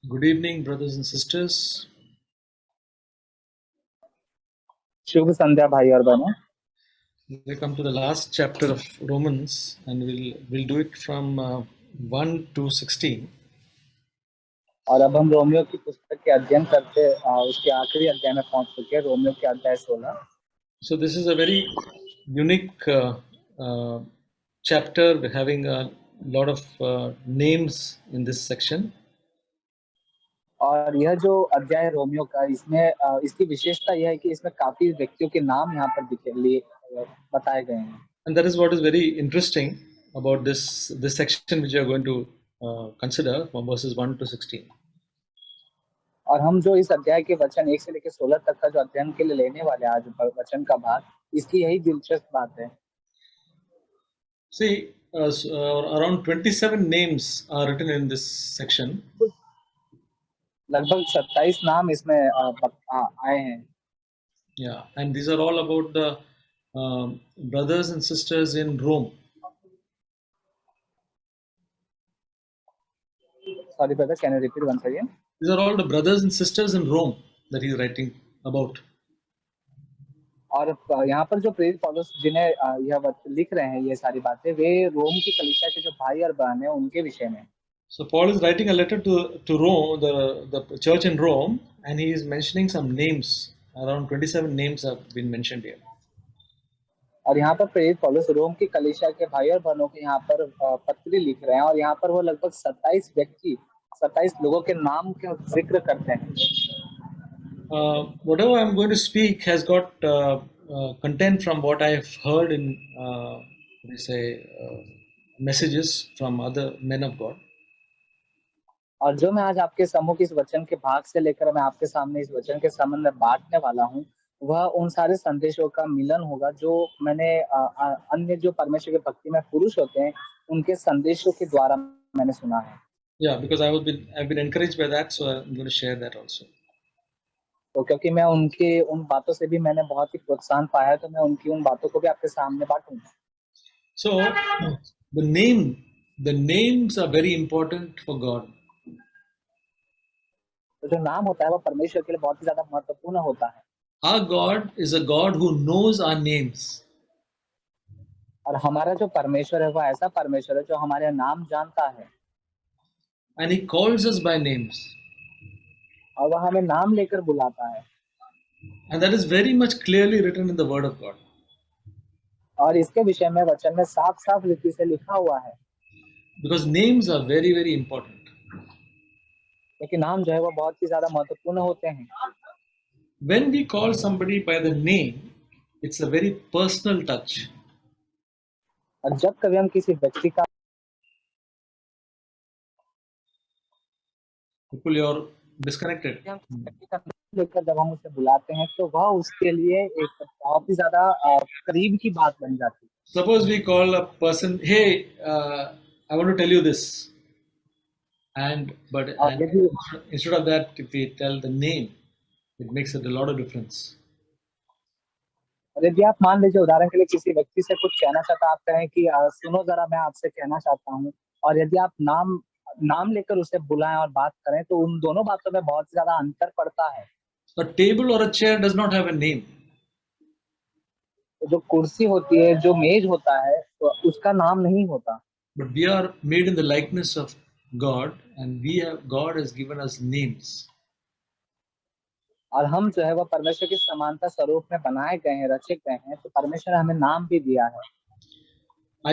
Good evening, brothers and sisters. शुभ संध्या भाई और बहनों। We come to the last chapter of Romans, and we'll do it from 1 to 16. और अब हम Romeo की पुस्तक के अध्ययन करते उसके आखिरी अध्याय में पहुंच चुके हैं, रोमियो के अध्याय 16। So this is a very unique chapter, having a lot of names in this section. और यह जो अध्याय है रोमियो का, इसमें इसकी विशेषता यह है कि इसमें काफी व्यक्तियों के नाम यहाँ पर बताए गए हैं। And that is what is very interesting about this section which we are going to consider from verses 1 to 16. और हम जो इस अध्याय के वचन 1 से लेकर 16 तक का जो अध्ययन के लिए लेने वाले आज वचन का भाग, इसकी यही दिलचस्प बात है। See, around 27 names are written in this section. लगभग 27 नाम इसमें आए हैं। Yeah, and these are all about the brothers and sisters in Rome. Sorry brother, can you repeat once again? These are all the brothers and sisters in Rome that he is writing about. और यहाँ पर जो प्रेरित पौलुस जिन्हें यह लिख रहे हैं ये सारी बातें, वे रोम की कलीसिया के जो भाई और बहन हैं उनके विषय में। So Paul is writing a letter to Rome, the church in Rome, and he is mentioning some names. Around 27 names have been mentioned here. और यहाँ पर प्रेरित पौलुस रोम की कलीसिया के भाई और बहनों के यहाँ पर पत्री लिख रहे हैं, और यहाँ पर वो लगभग 27 लोगों के नाम के जिक्र करते हैं। Whatever I'm going to speak has got content from what I've heard in messages from other men of God. और जो मैं आज आपके सम्मुख इस वचन के भाग से लेकर मैं आपके सामने इस वचन के संबंध में बांटने वाला हूँ, वह उन सारे संदेशों का मिलन होगा जो मैंने अन्य जो परमेश्वर के भक्ति में पुरुष होते हैं उनके संदेशों के द्वारा मैंने सुना है। Yeah, because I've been encouraged by that, so I'm going to share that also. तो क्योंकि मैं उन बातों से भी मैंने बहुत ही प्रोत्साहन पाया है, तो मैं उनकी उन बातों को भी आपके सामने बांटूंगा। So the names are very important for God. तो जो नाम होता है वो परमेश्वर के लिए बहुत ही ज्यादा महत्वपूर्ण होता है। Our God is a God who knows our names. और हमारा जो परमेश्वर है वो ऐसा परमेश्वर है जो हमारे नाम जानता है। And he calls us by names. और वह हमें नाम लेकर बुलाता है। And that is very much clearly written in the Word of God. और इसके विषय में वचन में साफ-साफ रीति से लिखा हुआ है। Because names are very, very important. क्योंकि नाम जो है वो बहुत ही ज्यादा महत्वपूर्ण होते हैं। When we call somebody by the name, it's a very personal touch. और जब कभी हम किसी व्यक्ति का People, you're disconnected. लेकर जब हम उसे बुलाते हैं तो वह उसके लिए एक बहुत ही ज्यादा करीब की बात बन जाती है। Suppose we call a person, hey, I want to tell you this. And instead of that, if we tell the name, it makes a lot of difference. और यदि आप मान लीजिए उदाहरण के लिए किसी व्यक्ति से कुछ कहना चाहता, आप कहें कि सुनो जरा मैं आपसे कहना चाहता हूँ, और यदि आप नाम लेकर उसे बुलाएं और बात करें तो उन दोनों बातों में बहुत ज्यादा अंतर पड़ता है। A table or a chair does not have a name. जो कुर्सी होती है, जो मेज होता है, तो उसका नाम नहीं होता। But we are made in the likeness of God, and God has given us names. और हम जो है वो परमेश्वर की समानता स्वरूप में बनाए गए हैं, रचे गए हैं, तो परमेश्वर ने हमें नाम भी दिया है।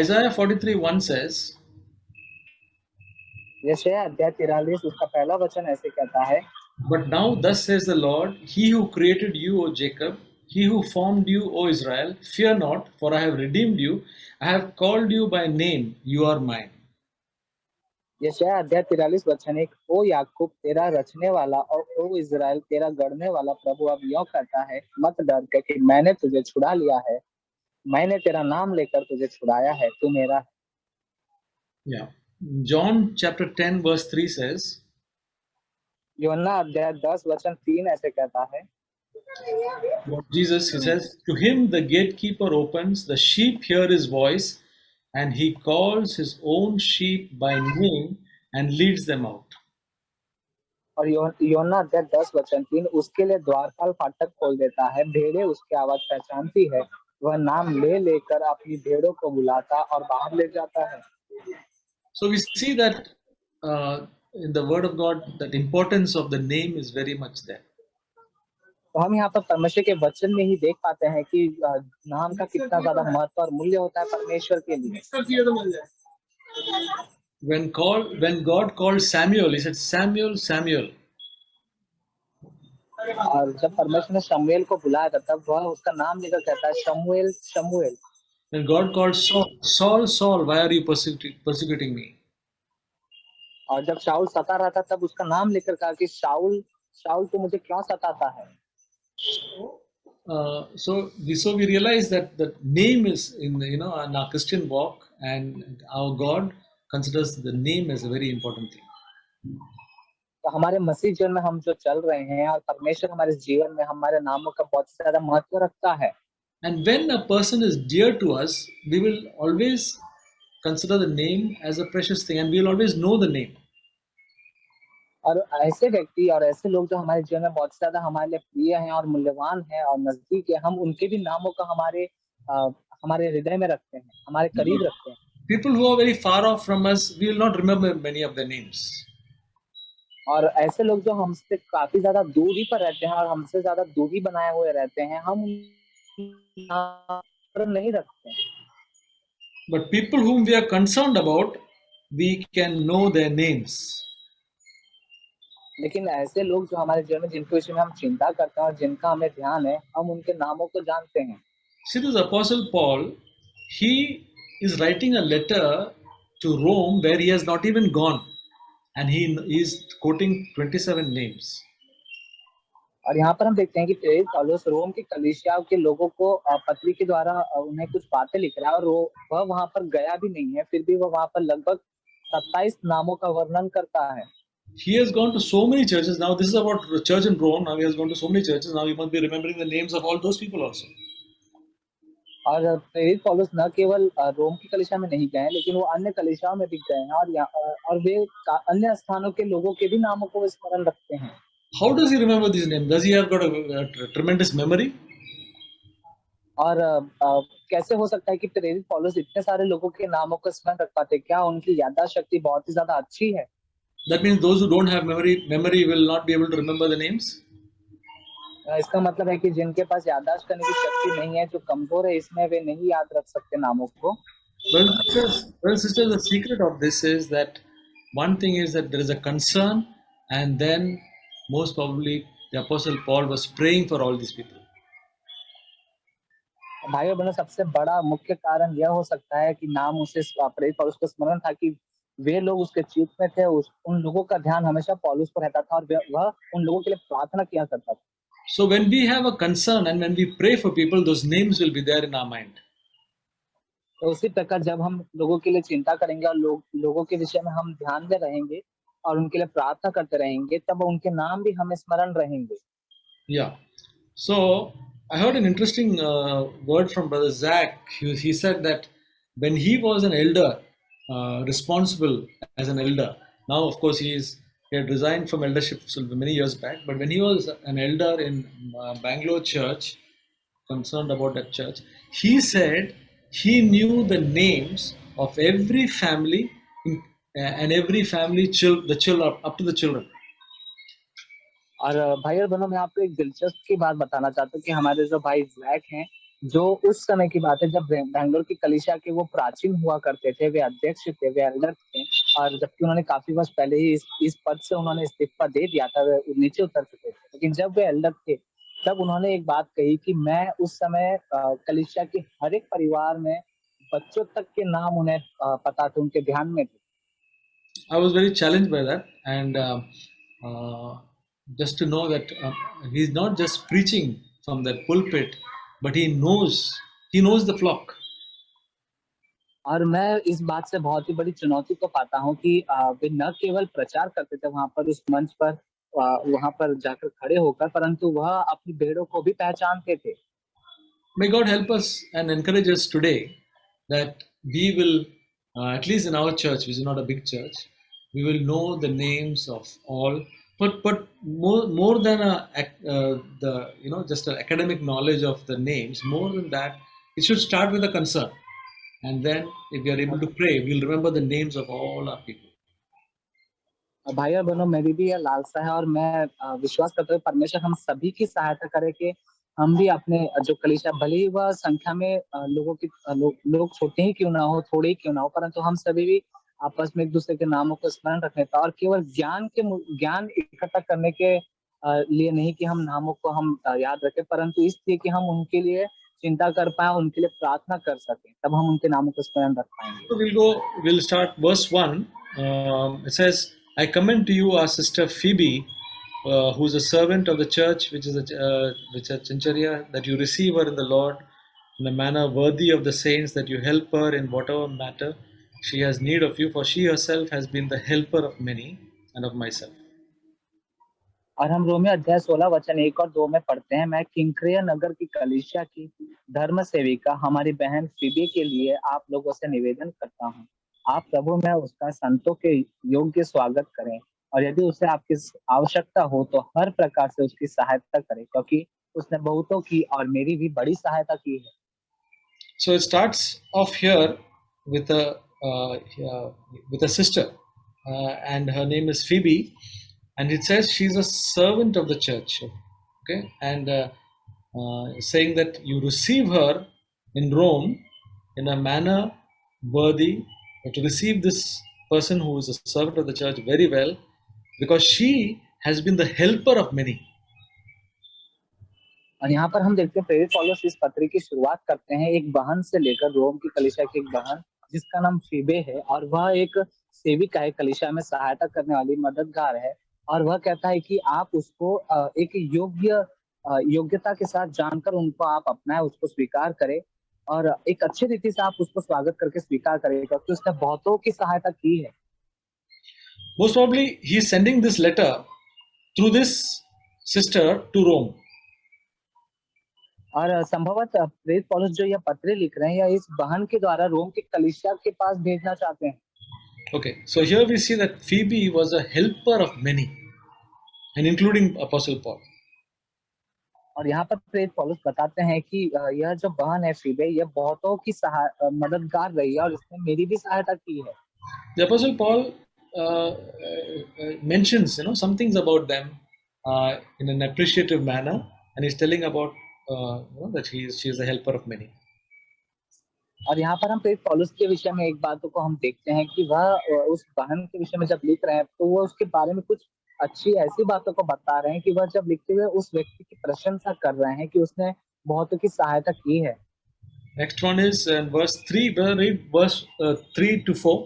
Isaiah 43:1 says, यशायाह अध्याय 43 उसका पहला वचन ऐसे कहता है, But now thus says the Lord, He who created you, O Jacob, He who formed you, O Israel, fear not, for I have redeemed you. I have called you by name, you are mine. यशायाह अध्याय 43 वचन 1, ओ याकूब तेरा रचने वाला और ओ Israel तेरा गढ़ने वाला प्रभु अब यूं कहता है, मत डर क्योंकि मैंने तुझे छुड़ा लिया है, मैंने तेरा नाम लेकर तुझे छुड़ाया है, तू मेरा है। Yeah. John chapter 10 verse 3 says, यूहन्ना अध्याय 10 वचन 3 ऐसे कहता है, Jesus, he says, to him the gatekeeper opens, the sheep hear his voice, and he calls his own sheep by name and leads them out. और योना अध्याय 10 वचन 3, उसके लिए द्वारपाल फाटक खोल देता है, भेड़ें उसकी आवाज पहचानती है, वह नाम ले लेकर अपनी भेड़ों को बुलाता और बाहर ले जाता है। So we see that in the Word of God, that importance of the name is very much there. तो हम यहाँ पर परमेश्वर के वचन में ही देख पाते हैं कि नाम का कितना ज्यादा महत्व और मूल्य होता है परमेश्वर के लिए। When God called Samuel, He said, "Samuel, Samuel." और जब परमेश्वर ने शमूएल को बुलाया था, तब वह उसका नाम लेकर कहता है, शमूएल, शमूएल। When God called Saul, Saul, Saul, why are you persecuting me? और जब शाऊल सता रहा था, तब उसका नाम लेकर कहा कि शाऊल, शाऊल तो मुझे क्यों सताता है। So we realize that the name is in our Christian walk, and our God considers the name as a very important thing. तो हमारे मसीह जीवन में हम जो चल रहे हैं, और परमेश्वर हमारे जीवन में हमारे नामों का बहुत ज्यादा महत्व रखता है। And when a person is dear to us, we will always consider the name as a precious thing, and we will always know the name. और ऐसे व्यक्ति और ऐसे लोग जो हमारे जीवन में बहुत ज्यादा हमारे लिए प्रिय हैं और मूल्यवान हैं और नजदीक है, हम उनके भी नामों का हमारे हृदय में रखते हैं, हमारे करीब रखते हैं। People who are very far off from us, we will not remember many of their names. और ऐसे लोग जो हमसे काफी ज्यादा दूरी पर रहते हैं और हमसे ज्यादा दूरी बनाए हुए रहते हैं, हम नाम नहीं रखते हैं। But people whom we are concerned about, we can know their names. लेकिन ऐसे लोग जो हमारे जीवन में जिनके विषय में हम चिंता करते हैं और जिनका हमें ध्यान है, हम उनके नामों को जानते हैं। See, this Apostle Paul, he is writing a letter to Rome where he has not even gone, and he is quoting 27 names. और यहाँ पर हम देखते हैं कि प्रेरित पौलुस रोम की कलीसिया के लोगों को पत्री के द्वारा उन्हें कुछ बातें लिख रहा है, और वह वहां पर गया भी नहीं है, फिर भी वह वहां पर लगभग 27 नामों का वर्णन करता है। He has gone to so many churches. Now this is about the church in Rome. Now he has gone to so many churches. Now he must be remembering the names of all those people also. और प्रेरित पौलुस न केवल रोम की कलीसिया में नहीं गए, लेकिन वो अन्य कलीसियाओं में भी गए हैं, और वे अन्य स्थानों के लोगों के भी नामों को स्मरण रखते हैं। How does he remember these names? Does he have got a tremendous memory? और कैसे हो सकता है कि प्रेरित पौलुस इतने सारे लोगों के नामों को स्मरण रख पाते? क्या उनकी याददाश्त शक्ति बहुत ही ज्यादा अच्छी है? That means those who don't have memory will not be able to remember the names. इसका मतलब है कि जिनके पास याददाश्त करने की शक्ति नहीं है, जो कमजोर है, इसमें वे नहीं याद रख सकते नामों को। Well, sisters, the secret of this is that one thing is that there is a concern, and then most probably the Apostle Paul was praying for all these people. भाइयों बहनों, सबसे बड़ा मुख्य कारण यह हो सकता है कि नाम उसे प्रेरित पौलुस को स्मरण था कि वे लोग उसके चित्त में थे, उन लोगों का ध्यान हमेशा पौलुस पर रहता था, और वह उन लोगों के लिए प्रार्थना किया करता था। So when we have a concern and when we pray for people, those names will be there in our mind. तो उसी प्रकार जब हम लोगों के लिए चिंता करेंगे और लोगों के विषय में हम ध्यान में रहेंगे और उनके लिए प्रार्थना करते रहेंगे, तब उनके नाम भी हमें स्मरण रहेंगे। Yeah. So I heard an interesting word from Brother Zach. He said that when he was an elder, responsible as an elder, now of course he had resigned from eldership many years back, but when he was an elder in Bangalore church, concerned about that church, he said he knew the names of every family and every family, the children up to the children. और भाई और बहनों, मैं आपको एक दिलचस्प की बात बताना चाहता हूँ कि हमारे जो भाई जैक हैं, जो उस समय की बात है जब बैंगलोर की कलीसिया के वो प्राचीन हुआ करते थे, वे अध्यक्ष थे, वे एल्डर थे, और जबकि उन्होंने काफी वर्ष पहले ही इस पद से उन्होंने इस्तीफा दे दिया था, वे नीचे उतर चुके थे, लेकिन जब वे एल्डर थे तब उन्होंने एक बात कही कि मैं उस समय कलीसिया के हर एक परिवार में बच्चों तक के नाम उन्हें पता थे, उनके ध्यान में थे। I was very challenged by that, and just to know that he's not just preaching from that pulpit, but he knows the flock. और मैं इस बात से बहुत ही बड़ी चुनौती को पाता हूँ कि वे न केवल प्रचार करते थे वहां पर उस मंच पर, वहां पर जाकर खड़े होकर, परंतु वह अपनी भेड़ों को भी पहचानते थे। May God help us and encourage us today that we will, at least in our church, which is not a big church, we will know the names of all But more than the just an academic knowledge of the names, more than that, it should start with a concern, and then if we are able to pray, we'll remember the names of all our people. भाई और बहनों, मेरी भी यह लालसा है और मैं विश्वास करता हूँ परमेश्वर हम सभी की सहायता करे कि हम भी अपने जो कलीसिया भले ही वह संख्या में लोगों की लोग छोटे ही क्यों ना हो, थोड़े ही क्यों ना हो, परंतु हम सभी भी आपस में एक दूसरे के नामों को स्मरण रखने का और केवल ज्ञान इकट्ठा करने के लिए नहीं कि हम नामों को हम याद रखें, परंतु इसलिए कि हम उनके लिए चिंता कर पाए, उनके लिए प्रार्थना कर सकें, तब हम उनके नामों को स्मरण रख पाएंगे। So we'll start verse 1. It says, I commend to you our sister Phoebe, who's a servant of the church, which is Chincharia, that you receive her in the Lord in a manner worthy of the saints, that you help her in whatever matter she has need of you, for she herself has been the helper of many and of myself. और हम Romeo अध्याय 16 वचन 1 और 2 में पढ़ते हैं, मैं किंक्रिया नगर की कलीसिया की धर्म सेविका हमारी बहन फीबे के लिए आप लोगों से निवेदन करता हूँ, आप प्रभु में उसका संतों के योग्य स्वागत करें और यदि उसे आपकी आवश्यकता हो तो हर प्रकार से उसकी सहायता करें, क्योंकि उसने बहुतों की और मेरी भी बड़ी सहायता की है। So it starts off here with a sister, and her name is Phoebe, and it says she's a servant of the church. Okay, and saying that you receive her in Rome in a manner worthy, to receive this person who is a servant of the church very well, because she has been the helper of many. और यहाँ पर हम देखते हैं प्रेरित पौलुस इस पत्री की शुरुआत करते हैं एक बहन से लेकर, रोम की कलीसिया की एक बहन जिसका नाम फीबे है, और वह एक सेविका है, कलीसिया में सहायता करने वाली मददगार है, और वह कहता है कि आप उसको एक योग्यता के साथ जानकर उनको आप अपनाएं, उसको स्वीकार करें और एक अच्छी रीति से आप उसको स्वागत करके स्वीकार करें, क्योंकि उसने बहुतों की सहायता की है। Most probably, he is sending this letter through this sister to Rome. और संभवतः प्रेरित पौलुस जो यह पत्र लिख रहे हैं या इस बहन के द्वारा रोम के कलीसिया के पास भेजना चाहते हैं। Okay, so here we see that Phoebe was a helper of many, and including Apostle Paul. और यहाँ पर प्रेरित पौलुस बताते हैं कि यह जो बहन है फीबे, यह बहुतों की मददगार रही है और इसने मेरी भी सहायता की है। The Apostle Paul mentions, some things about them in an appreciative manner, and he's telling about that she is a helper of many. और यहाँ पर हम प्रेरित पौलुस के विषय में एक बात को हम देखते हैं कि वह उस बहन के विषय में जब लिख रहे हैं तो वो उसके बारे में कुछ अच्छी ऐसी बातों को बता रहे हैं कि वह जब लिखते हुए उस व्यक्ति की प्रशंसा कर रहे हैं कि उसने बहुतों की सहायता की है। Next one is verse 3. Brother, read verse 3 to 4.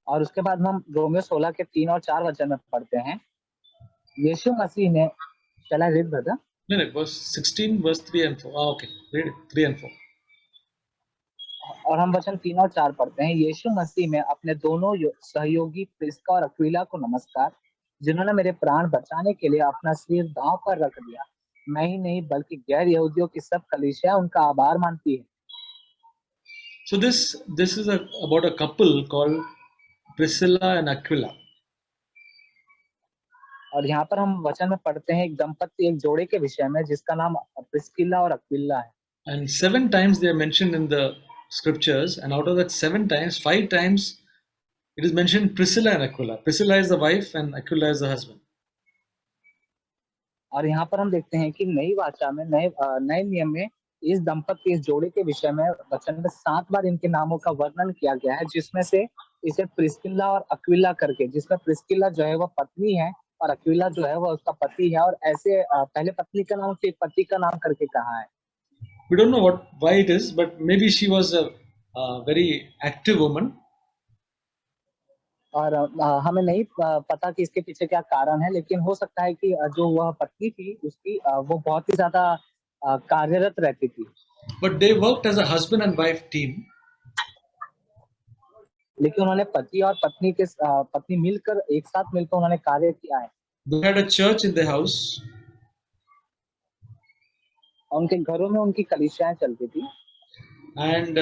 और उसके बाद हम रोमियो 16 के 3 और 4 वचन में पढ़ते हैं, यीशु मसीह ने चला read brother. No, verse 16, verse 3 and 4. Okay, read it, 3 and 4. और हम वचन 3 और 4 पढ़ते हैं, यीशु मसीह में अपने दोनों सहयोगी प्रिस्का और अक्विला को नमस्कार, जिन्होंने मेरे प्राण बचाने के लिए अपना सिर दांव पर रख दिया। मैं ही नहीं बल्कि गैर यहूदियों की सब कलीसिया उनका आभार मानती है। So this is about a couple called Priscilla and Aquila. और यहाँ पर हम वचन में पढ़ते हैं एक दंपति, एक जोड़े के विषय में जिसका नाम प्रिस्किला और अक्विला है। And 7 times they are mentioned in the scriptures, and out of that 7 times, 5 times it is mentioned Priscilla and Aquila. Priscilla is the wife and Aquila is the husband. और यहाँ पर हम देखते हैं कि नई वाचा में नए नियम में इस दंपति, इस जोड़े के विषय में वचन में 7 बार इनके नामों का वर्णन किया गया है, जिसमें से इसे प्रिस्किला और अक्विला करके, जिसमें प्रिस्किला जो है वह पत्नी है और अक्विला जो है वह उसका पति है, और ऐसे पहले पत्नी का नाम फिर पति का नाम करके कहा है। We don't know why it is, but maybe she was a very active woman. और हमें नहीं पता कि इसके पीछे क्या कारण है, लेकिन हो सकता है कि जो वह पत्नी थी उसकी वो बहुत ही ज्यादा कार्यरत रहती थी। But they worked as a husband and wife team. लेकिन उन्होंने पति और पत्नी मिलकर, एक साथ मिलकर उन्होंने कार्य किया है। They had a church in their house. उनके घरों में उनकी कलीसियाएं चलती थी। And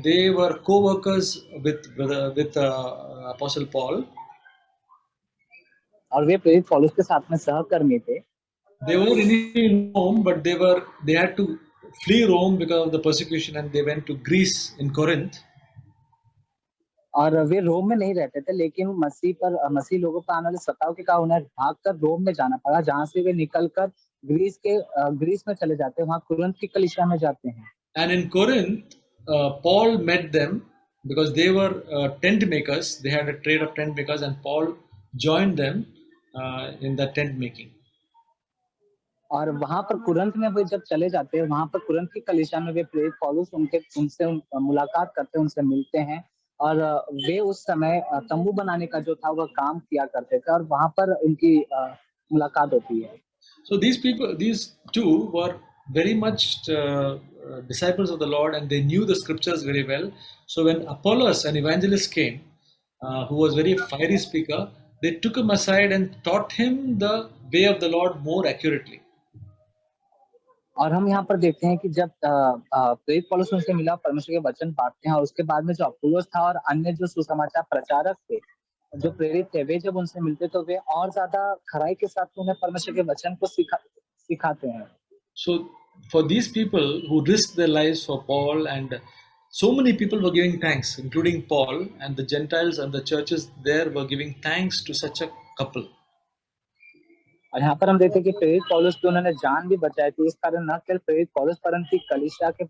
they were co-workers with Apostle Paul. और वे प्रेरित पौलुस के साथ में सहकर्मी थे। They were initially in Rome, but they had to flee Rome because of the persecution, and they went to Greece in Corinth. और वे रोम में नहीं रहते थे, लेकिन मसीह लोगों पर आने वाले सताव के कारण उन्हें भागकर रोम में जाना पड़ा, जहां से वे निकलकर ग्रीस में चले जाते हैं, वहां कुरिन्थ की कलीसिया में जाते हैं। And in Corinth, Paul met them because they were tent makers. They had a trade of tent makers, and Paul joined them in the tent making. और वहां पर कुरिन्थ में वे जब चले जाते हैं, वहां पर कुरिन्थ की कलीसिया में वे प्रेरित पौलुस उनसे मुलाकात करते हैं, उनसे मिलते हैं। और वे उस समय तंबू बनाने का जो था वह काम किया करते थे, और वहां पर उनकी मुलाकात होती है। So these two were very much disciples of the Lord, and they knew the scriptures very well. So when Apollos, an evangelist, came, who was very fiery speaker, they took him aside and taught him the way of the Lord more accurately. और हम यहाँ पर देखते हैं कि जब प्रेरित पौलुस उनसे मिला, परमेश्वर के वचन बांटते हैं, और उसके बाद में जो अपुल्लोस था और अन्य जो सुसमाचार प्रचारक थे, जो प्रेरित थे, वे जब उनसे मिलते तो वे और ज्यादा खराई के साथ उन्हें परमेश्वर के वचन को सिखाते हैं। So for these people who risked their lives for Paul, and so many people were giving thanks, including Paul, and the Gentiles and the churches there were giving thanks to such a couple. और यहाँ पर हम देखते हैं कि प्रेरित पौलुस की उन्होंने जान भी बचाई थी, इस कारण न केवल प्रेरित पौलुस परंतु कलीसिया के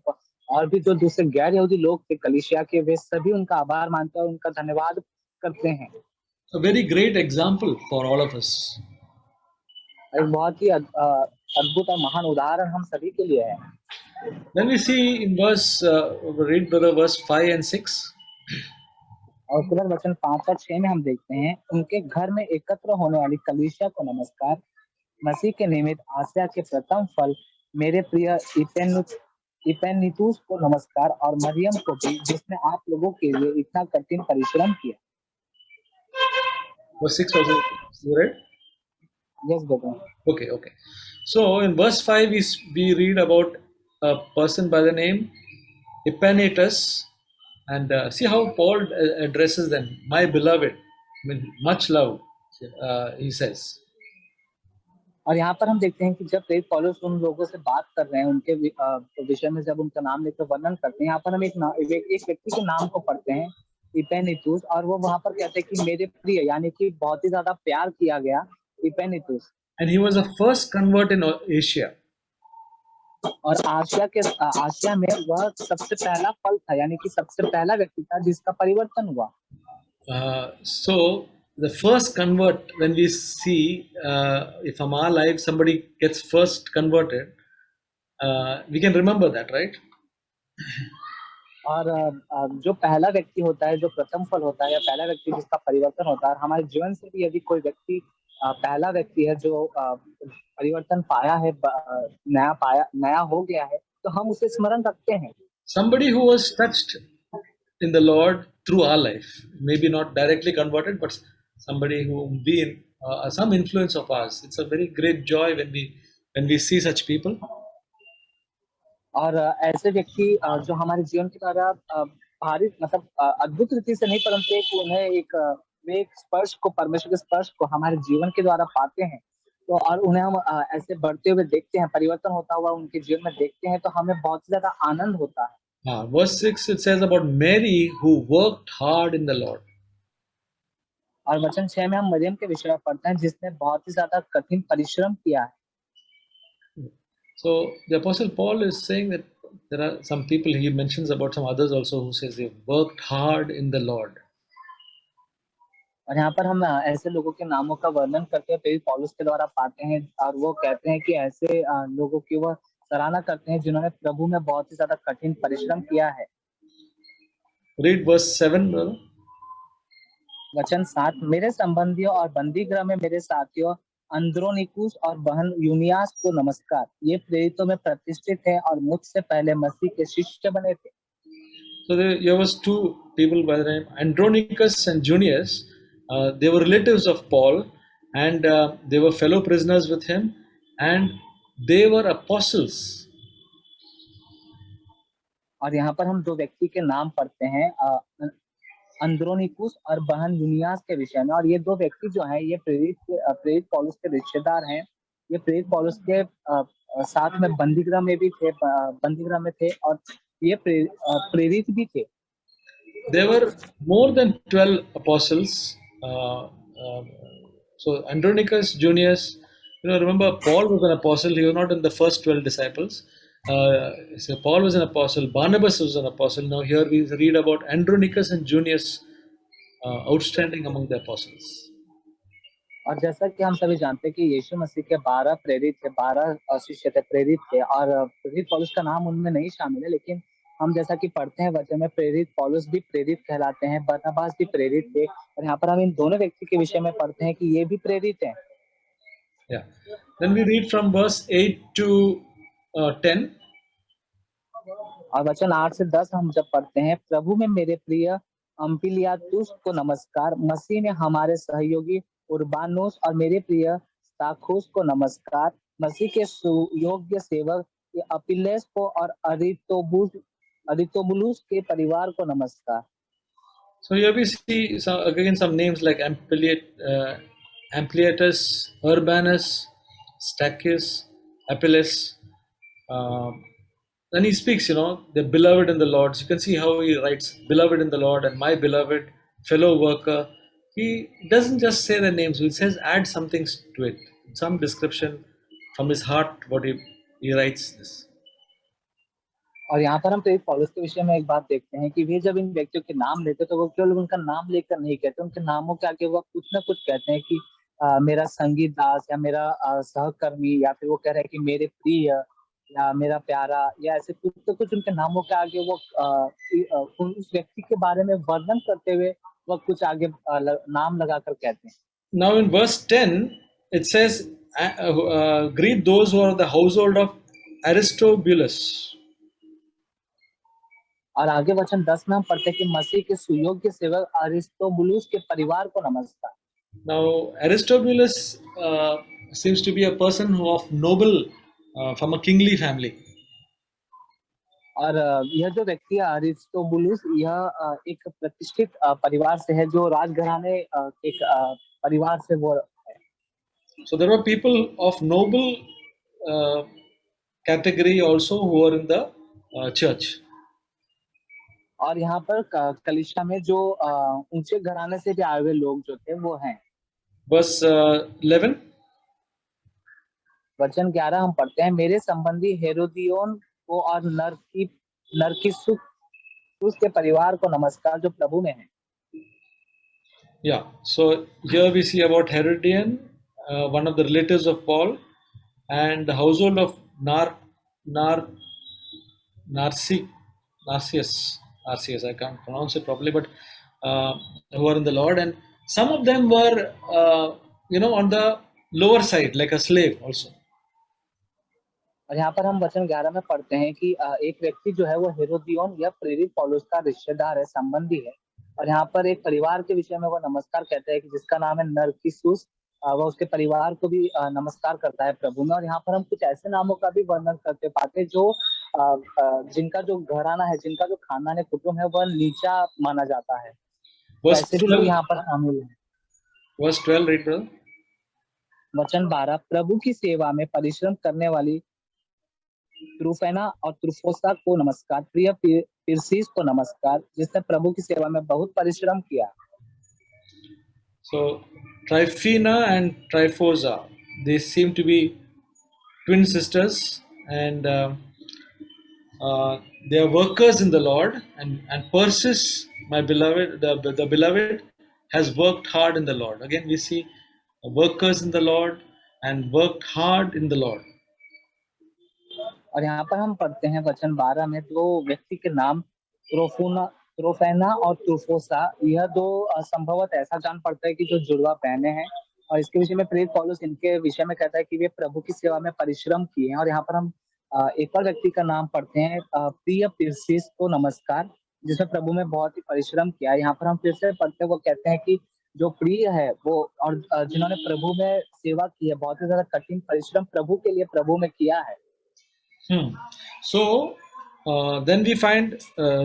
और भी जो दूसरे गैर यहूदी लोग थे कलीसिया के, वे सभी उनका आभार मानते हैं और उनका धन्यवाद करते हैं। A very great example for all of us. एक बहुत ही अद्भुत और महान उदाहरण हम सभी के लिए है। Then we see in read brother verse 5 and 6. और तुरंत वचन 5 और 6 में हम देखते हैं, उनके घर में एकत्र होने वाली कलीसिया को नमस्कार। मसीह के निमित्त आसिया के प्रथम फल मेरे प्रिय इपेनितुस को नमस्कार, और मरियम को भी, जिसने आप लोगों के लिए इतना कठिन परिश्रम किया। Verse 6 also, you read? Yes बेटा। Okay. So in verse 5, we read about a person by the name Epanetus, and see how Paul addresses them. My beloved, I mean, much love, he says. और यहाँ पर हम देखते हैं कि जब प्रेरित पौलुस उन लोगों से बात कर रहे हैं, उनके विषय में जब उनका नाम लेकर वर्णन करते हैं, यहाँ पर हम एक व्यक्ति के नाम को पढ़ते हैं, इपेनितुस, और वो वहां पर कहते हैं कि मेरे प्रिय, यानी कि बहुत ही ज्यादा प्यार किया गया इपेनितुस। And he was the first convert in Asia. और आसिया में वह सबसे पहला फल था, यानी कि सबसे पहला व्यक्ति था जिसका परिवर्तन हुआ। So the first convert, when we see if from our life somebody gets first converted, we can remember that, right? और जो पहला व्यक्ति होता है, जो प्रथम फल होता है, या पहला व्यक्ति जिसका परिवर्तन होता है, हमारे जीवन से भी यदि कोई व्यक्ति पहला व्यक्ति है जो परिवर्तन पाया है, नया हो गया है, तो हम उसे स्मरण रखते हैं। Somebody who was touched in the Lord through our life, maybe not directly converted, but somebody who been some influence of ours. It's a very great joy when we see such people. और ऐसे व्यक्ति जो हमारे जीवन के द्वारा भारी मतलब अद्भुत रीति से नहीं, परंतु वे एक स्पर्श को, परमेश्वर के स्पर्श को हमारे जीवन के द्वारा पाते हैं, तो और उन्हें हम ऐसे बढ़ते हुए देखते हैं, परिवर्तन होता हुआ उनके जीवन में देखते हैं, तो हमें बहुत ज्यादा आनंद होता है। Verse 6, it says about Mary who worked hard in the Lord. और वचन 6 में हम मरियम के विषय में पढ़ते हैं, जिसने बहुत ही ज्यादा कठिन परिश्रम किया है। So the Apostle Paul is saying that there are some people, he mentions about some others also, who says they worked hard in the Lord. और यहाँ पर हम ऐसे लोगों के नामों का वर्णन करते हैं, पौलुस के द्वारा पाते हैं, और वो कहते हैं कि ऐसे लोगों की वह सराहना करते हैं जिन्होंने प्रभु में बहुत ही ज्यादा कठिन परिश्रम किया है। Read verse 7, brother. वचन 7, मेरे संबंधियों और बंदी गृह में मेरे साथियों अंद्रोनिकुस और बहन यूनियास को नमस्कार। ये प्रेरितों में प्रतिष्ठित है और मुझसे पहले मसीह के शिष्य बने थे। So there was two people by the name Andronicus and Junius. They were relatives of Paul, and they were fellow prisoners with him, and they were apostles. और यहाँ पर हम दो व्यक्ति के नाम पढ़ते हैं, अंद्रोनिकुस और बहन यूनियास के विषय में। और ये दो व्यक्ति जो हैं ये प्रेरित पौलुस के रिश्तेदार हैं। ये प्रेरित पौलुस के साथ में बंदीगृह में भी थे, बंदीगृह में थे, और ये प्रेरित भी थे। There were more than 12 apostles. So Andronicus, Junius, remember Paul was an apostle. He was not in the first 12 disciples. So Paul was an apostle. Barnabas was an apostle. Now here we read about Andronicus and Junius, outstanding among the apostles. और जैसा कि हम सभी जानते हैं कि यीशु मसीह के 12 प्रेरित थे, 12 शिष्य थे, प्रेरित थे, और प्रेरित पौलुस का नाम उनमें नहीं शामिल है। लेकिन हम जैसा कि पढ़ते हैं वचन में, प्रेरित पौलुस भी प्रेरित कहलाते हैं, बरनबास भी प्रेरित थे, और यहाँ पर हम इन दोनों व्यक्ति के विषय में पढ़ते हैं कि ये भी प्रेरित हैं। Yeah. Then we read from verse 8 to 10. और वचन 8 से 10 हम जब पढ़ते हैं, प्रभु में मेरे प्रिय अम्पिलियातुस को नमस्कार, मसीह में हमारे सहयोगी उर्बानुस और मेरे प्रिय स्ताखुस को नमस्कार, मसीह के सुयोग्य सेवक अपिल्लेस को और अरितोबुलुस के परिवार को नमस्कार। So here we see again some names like Ampliatus, Urbanus, Stachys, Apelles. Then he speaks, the beloved in the Lord. So you can see how he writes, beloved in the Lord and my beloved fellow worker. He doesn't just say the names, he says add something to it, some description from his heart, what he writes this. और यहाँ पर हम प्रेरित पौलुस के विषय में एक बात देखते हैं कि वे जब इन व्यक्तियों के नाम लेते तो वो केवल उनका नाम लेकर नहीं कहते, उनके नामों के आगे वो कुछ ना कुछ कहते हैं कि मेरा संगीत दास, या मेरा सहकर्मी, या फिर वो कह रहे हैं कि मेरे प्रिय, या मेरा प्यारा, या ऐसे कुछ तो कुछ उनके नामों के आगे वो उस व्यक्ति के बारे में वर्णन करते हुए वो कुछ आगे नाम लगाकर कहते हैं। Now in verse 10 it says, greet those who are of the household of Aristobulus. और आगे वचन 10 में हम पढ़ते हैं कि मसीह के सुयोग्य सेवक अरिस्तोबुलुस के परिवार को नमस्कार। Now Aristobulus seems to be a person who of noble, from a kingly family. और यह जो व्यक्ति है अरिस्तोबुलुस, यह एक प्रतिष्ठित परिवार से है, जो राजघराने एक परिवार से वो है। So there were people of noble category also who are in the church. और यहाँ पर कलीसिया में जो ऊंचे घराने से भी आए हुए लोग जो थे वो हैं। Verse 11. वचन 11 हम पढ़ते हैं, मेरे संबंधी हेरोदियोन को और नरकिस्सुस के परिवार को नमस्कार, जो प्रभु में है। Yeah, so here we see about Herodian, one of the relatives of Paul, and the household of Narcissus, I can't pronounce it properly, but who are in the Lord, and some of them were, on the lower side, like a slave also. और यहाँ पर हम वचन 11 में पढ़ते हैं कि एक व्यक्ति जो है वो हेरोदियोन, यह प्रेरित पौलुस का रिश्तेदार है, संबंधी है, और यहाँ पर एक परिवार के विषय में वो नमस्कार कहता है कि जिसका नाम है नरकिस्सुस, वह उसके परिवार को भी नमस्कार करता है प्रभु में। और यहाँ पर हम कुछ ऐसे नामों का भी वर्णन करते पाते हैं जो जिनका जो घराना है, जिनका जो खानदान है, कुटुंब है, वह नीचा माना जाता है। ऐसे भी लोग यहाँ पर शामिल हैं। Verse 12, read brother. वचन 12, प्रभु की सेवा में परिश्रम करने वाली त्रुफेना और त्रुफोसा को नमस्कार, प्रिय पिरसिस को नमस्कार, जिसने प्रभु की सेवा में बहुत परिश्रम किया। So Tryphena and Tryphosa, they seem to be twin sisters, and they are workers in the Lord. And Persis, my beloved, the beloved, has worked hard in the Lord. Again, we see workers in the Lord and worked hard in the Lord. और यहाँ पर हम पढ़ते हैं वचन 12 में दो व्यक्ति के नाम त्रोफेना और त्रुफोसा, यह दो संभवतः ऐसा जान पड़ता है कि जो जुड़वा बहनें हैं। और इसके विषय में प्रेरित पौलुस इनके विषय में कहता है कि वे प्रभु की सेवा में परिश्रम किए हैं। और यहाँ पर हम एक और व्यक्ति का नाम पढ़ते हैं, प्रिय पिरसिस को नमस्कार, जिसने प्रभु में बहुत ही परिश्रम किया। यहाँ पर हम फिर से पढ़ते हैं, वो कहते हैं कि जो प्रिय है वो, और जिन्होंने प्रभु में सेवा की है, बहुत ही ज्यादा कठिन परिश्रम प्रभु के लिए प्रभु में किया है। So then we find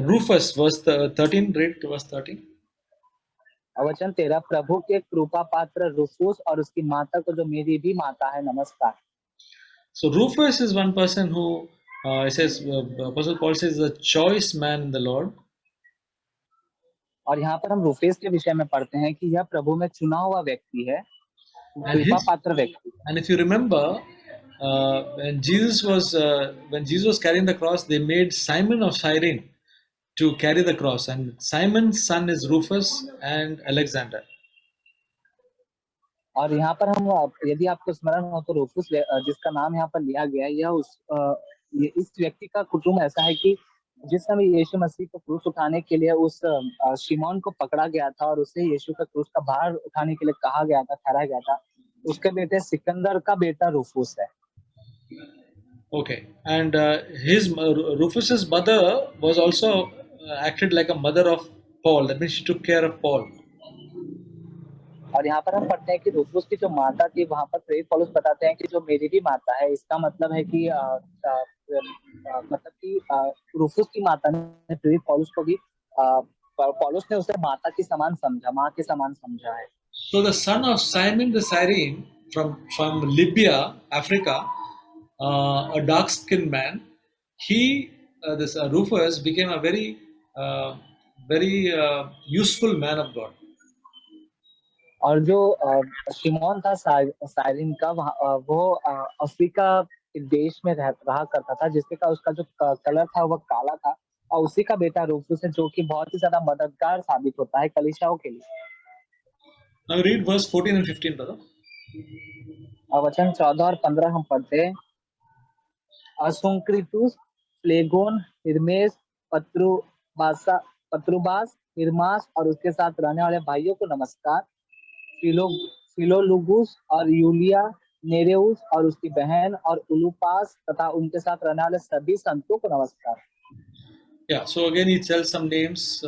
Rufus, verse 13. Read verse 13. वचन 13, प्रभु के कृपा पात्र रूफुस और उसकी माता को जो मेरी भी माता है, नमस्कार। So Rufus is one person who it says Apostle Paul says a choice man in the Lord, और यहाँ पर हम रूफेस के विषय में पढ़ते हैं कि यह प्रभु में चुना हुआ व्यक्ति है, and कृपा his पात्र व्यक्ति। and if you remember when Jesus was carrying the cross, they made Simon of Cyrene to carry the cross, and Simon's son is Rufus and Alexander. और यहाँ पर हम यदि आपको स्मरण हो तो रूफुस जिसका नाम यहाँ पर लिया गया है, ये इस व्यक्ति का कुटुंब ऐसा है कि जिस समय यीशु मसीह को क्रूस उठाने के लिए उस शिमोन को पकड़ा गया था और उसे यीशु का क्रूस का भार उठाने के लिए कहा गया था, ठहराया गया था, उसके बेटे सिकंदर का बेटा रूफुस है। Okay, and Rufus's mother was also acted like a mother of Paul. That means she took care of Paul. और यहाँ पर हम पढ़ते हैं कि रूफुस की जो माता थी, वहां पर प्रेरित पौलुस बताते हैं कि जो मेरी भी माता है, इसका मतलब है कि रूफुस की माता ने प्रेरित पौलुस को भी पौलुस ने उसे माता के समान समझा, माँ के समान समझा है। So the son of Simon the Cyrene from Libya, Africa, a dark-skinned man, this Rufus became a very useful man of God. और जो शिमोन था साइरिन का, वो अफ्रीका देश में रहा करता था, जिसके का उसका जो कलर था वह काला था, और उसी का बेटा रूफुस है, जो कि बहुत ही ज्यादा मददगार साबित होता है कलीसियाओं के लिए। Now read verse 14 and 15, brother. और वचन 14 और 15 हम पढ़ते हैं। असुंक्रितुस, फ्लेगोन, हिरमेस, पत्रुबास, हिरमास और उसके साथ रहने वाले भाइयों को नमस्कार। फिलोलुगुस और यूलिया, नेरेउस और उसकी बहन और उलूपास तथा उनके साथ रहने वाले सभी संतों को नमस्कार। Yeah, so again he tells some names: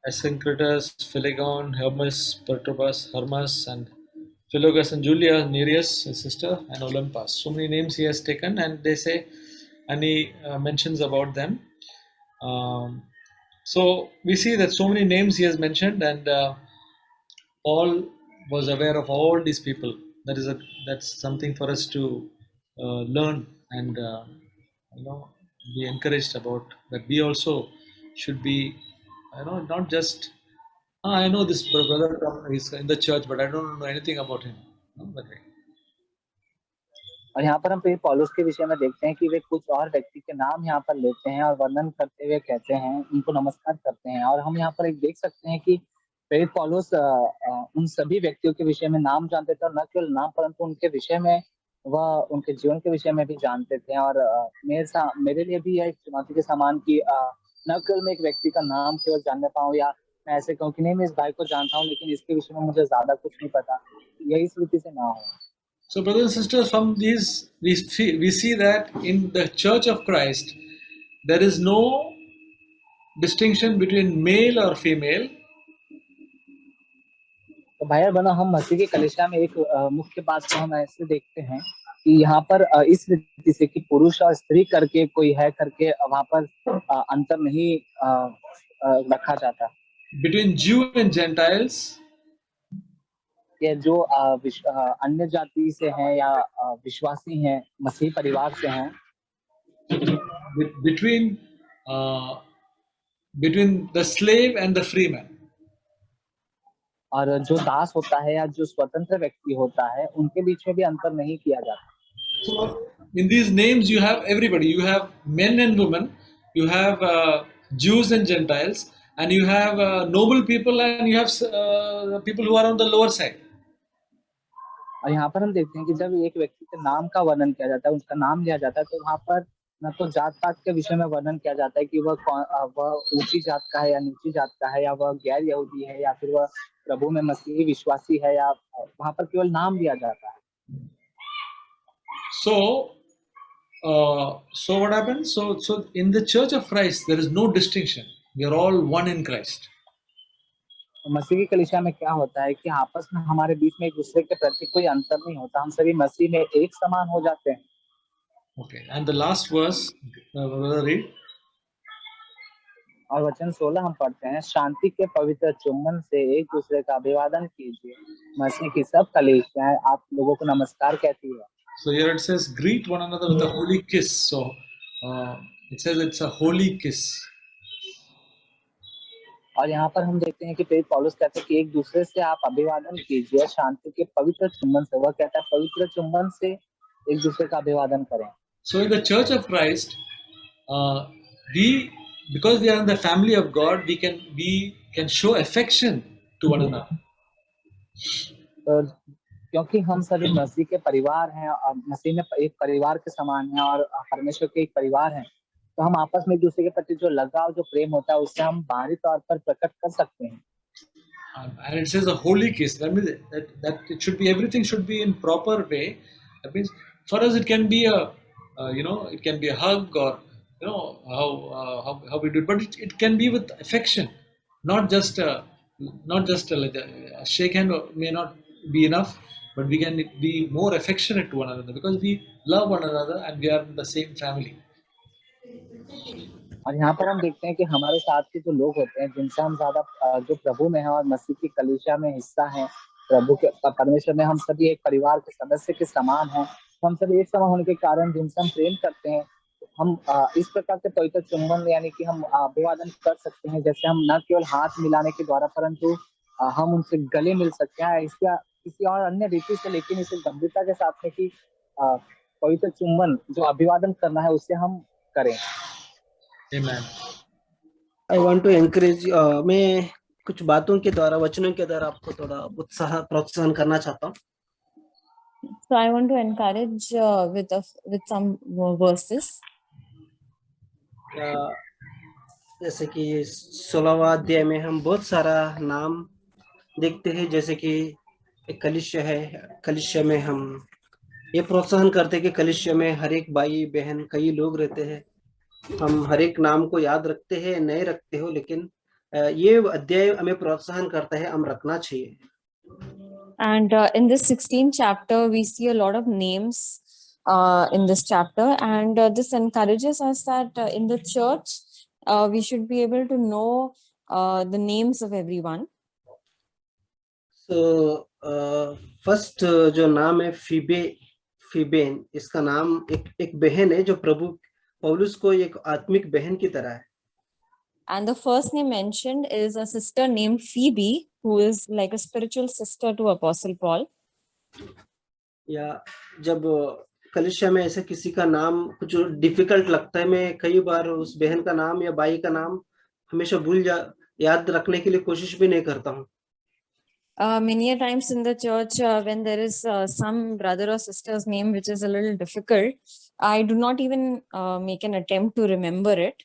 Asyncritus, Philegon, Hermas, Perturbas, Hermas, and Philogus and Julia, Nereus, his sister, and Olympus. So many names he has taken, and they say, and he mentions about them. So we see that so many names he has mentioned, and Paul was aware of all these people. That's something for us to learn and be encouraged about. That we also should be, not just. I know this brother is in the church, but I don't know anything about him. No, that way. और यहाँ पर हम फिर पौलुस के विषय में देखते हैं कि वे कुछ और व्यक्ति के नाम यहाँ पर लेते हैं और वर्णन करते हुए कहते हैं, उनको नमस्कार करते हैं। और हम यहाँ पर एक देख सकते हैं कि प्रेरित पौलुस उन सभी व्यक्तियों के विषय में नाम जानते थे, और न केवल नाम परंतु उनके विषय में, वह उनके जीवन के विषय में भी जानते थे। और मेरे लिए भी यह एक चुनौती के समान कि न केवल मैं एक व्यक्ति का नाम केवल जानने पाऊँ, या मैं ऐसे कहूँ कि नहीं मैं इस भाई को जानता हूँ लेकिन इसके विषय में मुझे ज्यादा कुछ नहीं पता, यही स्थिति से ना हो। So, brothers and sisters, from these we see that in the Church of Christ there is no distinction between male or female. तो भाई और बहनों, हम मसीह की कलीसिया में एक मुख्य बात को हम ऐसे देखते हैं कि यहाँ पर इस रीति से कि पुरुष और स्त्री करके कोई है करके वहां पर अंतर नहीं रखा जाता। Between Jew and Gentiles, ये जो अन्य जाति से हैं या विश्वासी हैं, मसीह परिवार से हैं, between the slave and the free man. और जो दास होता है या जो स्वतंत्र व्यक्ति होता है, उनके बीच में भी अंतर नहीं किया जाता। So in these names you have everybody. You have men and women. You have Jews and Gentiles, and you have noble people, and you have people who are on the lower side. और यहाँ पर हम देखते हैं कि जब एक व्यक्ति के नाम का वर्णन किया जाता है, उसका नाम लिया जाता है, तो वहाँ पर न तो जात पात के विषय में वर्णन किया जाता है कि वह ऊंची जात का है या नीची जात का है, या वह गैर यहूदी है, या फिर वह प्रभु में मसीही विश्वासी है, या वहाँ पर केवल नाम लिया जाता है। So what happens? So in the Church of Christ there is no distinction. We are all one in Christ. मसीह की कलीसिया में क्या होता है कि आपस में हमारे बीच में एक दूसरे के प्रति कोई अंतर नहीं होता, हम सभी मसीह में एक समान हो जाते हैं। Okay, and the last verse, read. और वचन 16 हम पढ़ते हैं, शांति के पवित्र चुम्बन से एक दूसरे का अभिवादन कीजिए। मसीह की सब कलीसियाएं आप लोगों को नमस्कार कहती है। So here it says, greet one another with a holy kiss. So it says it's a holy kiss. और यहाँ पर हम देखते हैं कि प्रेरित पौलुस कहते हैं कि एक दूसरे से आप अभिवादन कीजिए शांति के पवित्र चुम्बन से। वह कहता है पवित्र चुम्बन से एक दूसरे का अभिवादन करें। So in the Church of Christ, we, because we are in the family of God, we can show affection to one another. तो क्योंकि हम सभी मसीह के परिवार हैं और मसीह में एक परिवार के समान हैं और परमेश्वर के एक परिवार हैं, तो हम आपस में एक दूसरे के प्रति जो लगाव जो प्रेम होता है उससे हम बाहरी तौर पर प्रकट कर सकते हैं। And it says a holy kiss. That means that it should be, everything should be in proper way. That means for us it can be it can be a hug, or how we do it, but it can be with affection, not just like a shake hand may not be enough, but we can be more affectionate to one another because we love one another and we are in the same family. और यहाँ पर हम देखते हैं कि हमारे साथ के जो लोग होते हैं जिनसे हम ज्यादा जो प्रभु में है और मसीह की कलीसिया में हिस्सा है, प्रभु के परमेश्वर में हम सभी एक परिवार के सदस्य के समान हैं, तो हम सभी एक समान होने के कारण जिनसे हम प्रेम करते हैं, हम इस प्रकार के पवित्र चुंबन यानी कि हम अभिवादन कर सकते हैं, जैसे हम न केवल हाथ मिलाने के द्वारा परंतु हम उनसे गले मिल सकते हैं इसका किसी और अन्य रीति से, लेकिन इसे गंभीरता के साथ में कि पवित्र चुंबन जो अभिवादन करना है उससे हम करें। Amen. I want to encourage, मैं कुछ बातों के द्वारा वचनों के द्वारा आपको थोड़ा उत्साह प्रोत्साहन करना चाहता हूँ। So I want to encourage with some verses. जैसे कि 16वां अध्याय में हम बहुत सारा नाम देखते हैं, जैसे कि एक कलीसिया है, कलीसिया में हम ये प्रोत्साहन करते हैं कि कलीसिया में हर एक भाई बहन कई लोग रहते हैं, हम हर एक नाम को याद रखते हैं नहीं रखते हो, लेकिन ये अध्याय हमें प्रोत्साहन करता है, हम रखना चाहिए। And in this 16th chapter we see a lot of names in this chapter, and this encourages us that in the church we should be able to know the names of everyone. So first जो नाम है फीबेन, इसका नाम एक बहन है जो प्रभु पौलुस को एक आत्मिक बहन की तरह है। And the first name mentioned is a sister named Phoebe, who is like a spiritual sister to Apostle Paul. या जब कलीसिया में ऐसे किसी का नाम कुछ डिफिकल्ट लगता है, मैं कई बार उस बहन का नाम या भाई का नाम हमेशा याद रखने के लिए कोशिश भी नहीं करता हूँ। Many a times in the church, when there is some brother or sister's name which is a little difficult, I do not even make an attempt to remember it,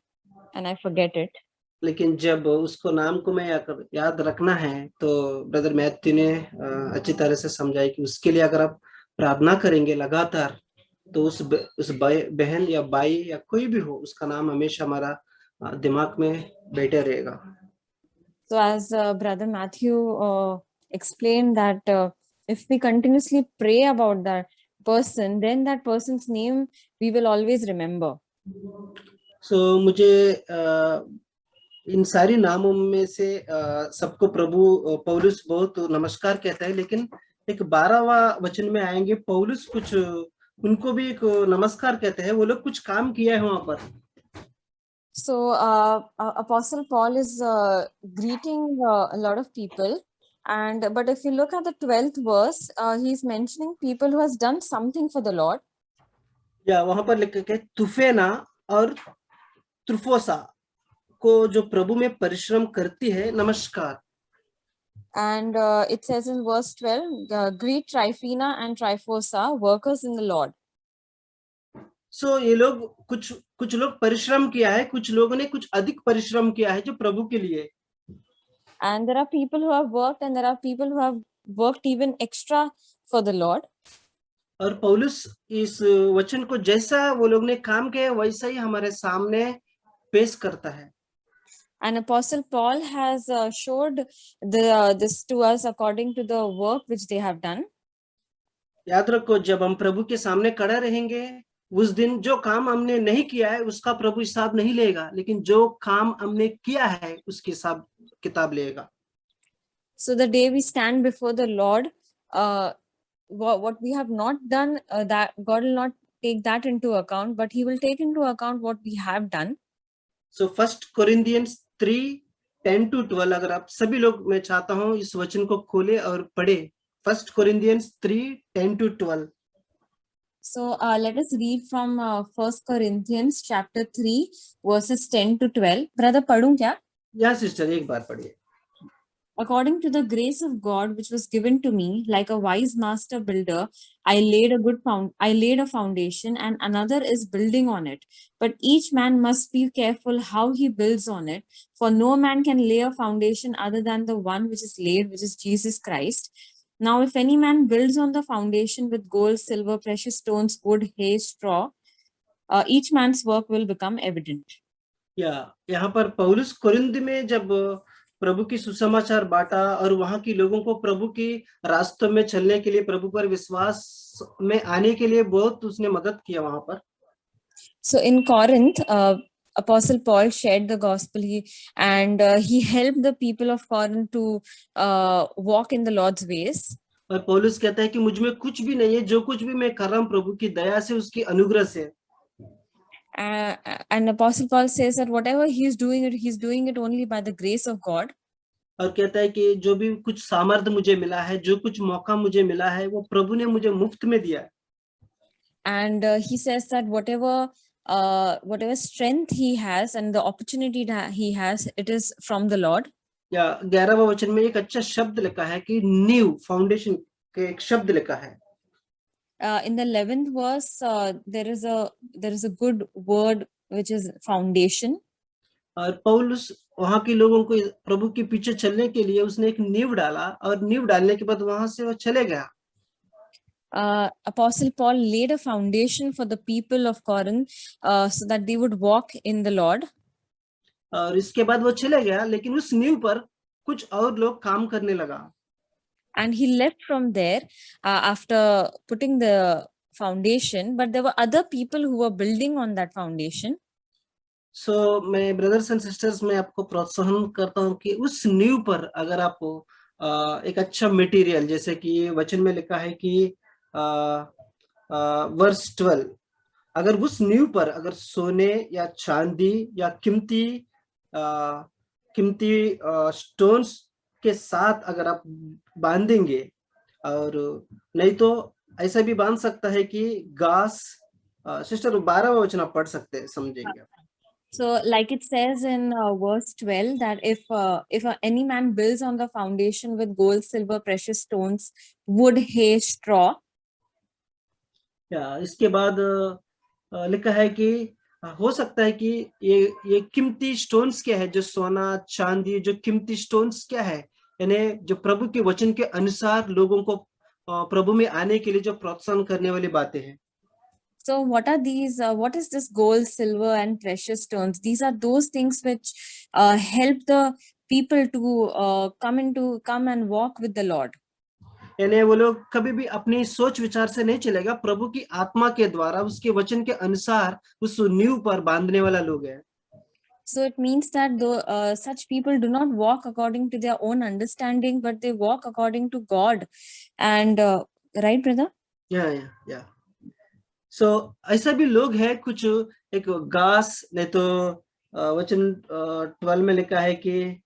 and I forget it. लेकिन जब उसको नाम को मैं याद रखना है तो ब्रदर मैथ्यू ने अच्छी तरह से समझाया कि उसके लिए अगर आप प्रार्थना करेंगे लगातार तो उस बहन या भाई या कोई भी हो, उसका नाम हमेशा हमारा दिमाग में बैठे रहेगा। So as brother Matthew explained that if we continuously pray about that person, then that person's name we will always remember. So मुझे इन सारी नामों में से सबको प्रभु पौलुस बहुत नमस्कार कहता है, लेकिन एक 12वां वचन में आएंगे, पौलुस कुछ उनको भी एक नमस्कार कहते हैं, वो लोग कुछ काम किया है वहां पर। So Apostle Paul is greeting a lot of people, but if you look at the 12th verse, he's mentioning people who has done something for the Lord. या वहां पर लिखा है तुफेना और त्रुफोसा को जो प्रभु में परिश्रम करती है नमस्कार। And it says in verse 12, greet Tryphena and Tryphosa, workers in the Lord. So ये लोग कुछ लोग परिश्रम किया है, कुछ लोगों ने कुछ अधिक परिश्रम किया है जो प्रभु के लिए। And there are people who have worked and there are people who have worked even extra for the Lord. और पौलुस इस वचन को जैसा वो लोग ने काम किया वैसा ही हमारे सामने पेश करता है। And Apostle Paul has showed this to us according to the work which they have done. याद रखो, जब हम प्रभु के सामने खड़ा रहेंगे उस दिन जो काम हमने नहीं किया है उसका प्रभु हिसाब नहीं लेगा, लेकिन जो काम हमने किया है उसकी हिसाब किताब लेगा। So the day we stand before the Lord, what we have not done, that God will not take that into account, but He will take into account what we have done. So 1 Corinthians 3:10-12, अगर आप सभी लोग, मैं चाहता हूं इस वचन को खोले और पढ़े। 1 Corinthians 3:10-12। So let us read from 1 Corinthians chapter 3 verses 10 to 12. Brother, padhun kya? या सिस्टर एक बार पढ़िए। According to the grace of God which was given to me, like a wise master builder, I laid a foundation, and another is building on it. But each man must be careful how he builds on it, for no man can lay a foundation other than the one which is laid, which is Jesus Christ. Now, if any man builds on the foundation with gold, silver, precious stones, wood, hay, straw, each man's work will become evident. या यहाँ पर पौलुस Corinth में जब प्रभु की सुसमाचार बांटा और वहां की लोगों को प्रभु की रास्तों में चलने के लिए, प्रभु पर विश्वास में आने के लिए बहुत उसने मदद किया वहां पर। So in Corinth, Apostle Paul shared the gospel, and he helped the people of Corinth to walk in the Lord's ways. और पौलुस कहता है कि मुझ में कुछ भी नहीं है, जो कुछ भी मैं कर रहा हूँ प्रभु की दया से, उसकी अनुग्रह से। And Apostle Paul says that whatever he's doing it only by the grace of God. और कहता है कि जो भी कुछ सामर्थ्य मुझे मिला है, जो कुछ मौका मुझे मिला है, वो प्रभु ने मुझे मुफ्त में दिया है। And he says that whatever strength he has and the opportunity that he has, it is from the Lord. या 11वां वचन में एक अच्छा शब्द लिखा है कि न्यू फाउंडेशन के एक शब्द लिखा है। In the 11th verse, there is a good word which is foundation. और पौलुस वहां के लोगों को प्रभु के पीछे चलने के लिए उसने एक नींव डाला, और नींव डालने के बाद वहां से वो चले गया। Apostle Paul laid a foundation for the people of Corinth, so that they would walk in the Lord. और इसके बाद वो चले गया, लेकिन उस नींव पर कुछ और लोग काम करने लगा। And he left from there after putting the foundation, but there were other people who were building on that foundation. सो मैं ब्रदर्स एंड सिस्टर्स में आपको प्रोत्साहन करता हूँ कि उस नींव पर अगर आप एक अच्छा मटेरियल, जैसे कि वचन में लिखा है कि वर्स 12, अगर उस नींव पर अगर सोने या चांदी या कीमती स्टोन्स के साथ अगर आप बांधेंगे, और नहीं तो ऐसा भी बांध सकता है कि घास। सिस्टर 12वां वचन आप पढ़ सकते हैं, समझेंगे। So, like it says in verse 12, that if any man builds on the foundation with gold, silver, precious stones, wood, hay, straw. या इसके बाद लिखा है कि हो सकता है कि ये कीमती स्टोन्स क्या है, जो सोना चांदी, जो कीमती स्टोन्स क्या है, यानी जो प्रभु के वचन के अनुसार लोगों को प्रभु में आने के लिए जो प्रोत्साहन करने वाली बातें हैं। So what are these? What is this gold, silver, and precious stones? These are those things which help the people to come and walk with the Lord. यानी वो लोग कभी भी अपनी सोच विचार से नहीं चलेगा, प्रभु की आत्मा के द्वारा उसके वचन के अनुसार उस नींव पर बांधने वाला लोग है। So it means that such people do not walk according to their own understanding, but they walk according to God. And right, brother? या सो ऐसा भी लोग है, कुछ एक घास, नहीं तो वचन 12 में लिखा है कि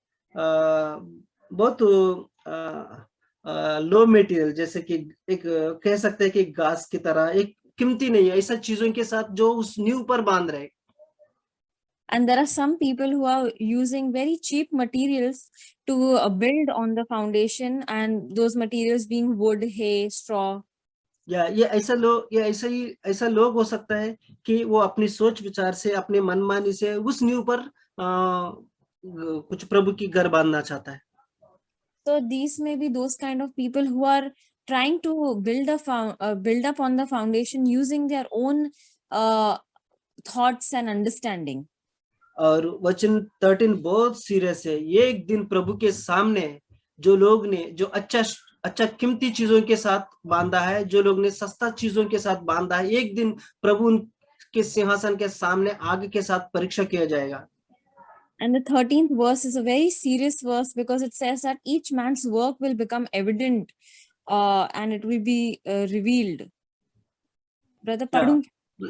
बहुत लो मटेरियल, जैसे कि एक कह सकते हैं कि घास की तरह, एक कीमती नहीं है, ऐसा चीजों के साथ जो उस नींव पर बांध रहे। And there are some people who are using very cheap materials to build on the foundation, and those materials being wood, hay, straw. या ये ऐसा लोग हो सकता है कि वो अपनी सोच विचार से, अपने मनमानी से उस नींव पर कुछ प्रभु की घर बांधना चाहता है। So these may be those kind of people who are trying to build up on the foundation using their own thoughts and understanding. और वचन 13 बहुत सीरियस है। ये एक दिन प्रभु के सामने जो लोग ने जो अच्छा कीमती चीजों के साथ बांधा है, जो लोग ने सस्ता चीजों के साथ बांधा है, एक दिन प्रभु के सिंहासन के सामने आग के साथ परीक्षा किया जाएगा। And the 13th verse is a very serious verse because it says that each man's work will become evident and it will be revealed. Brother, pardon.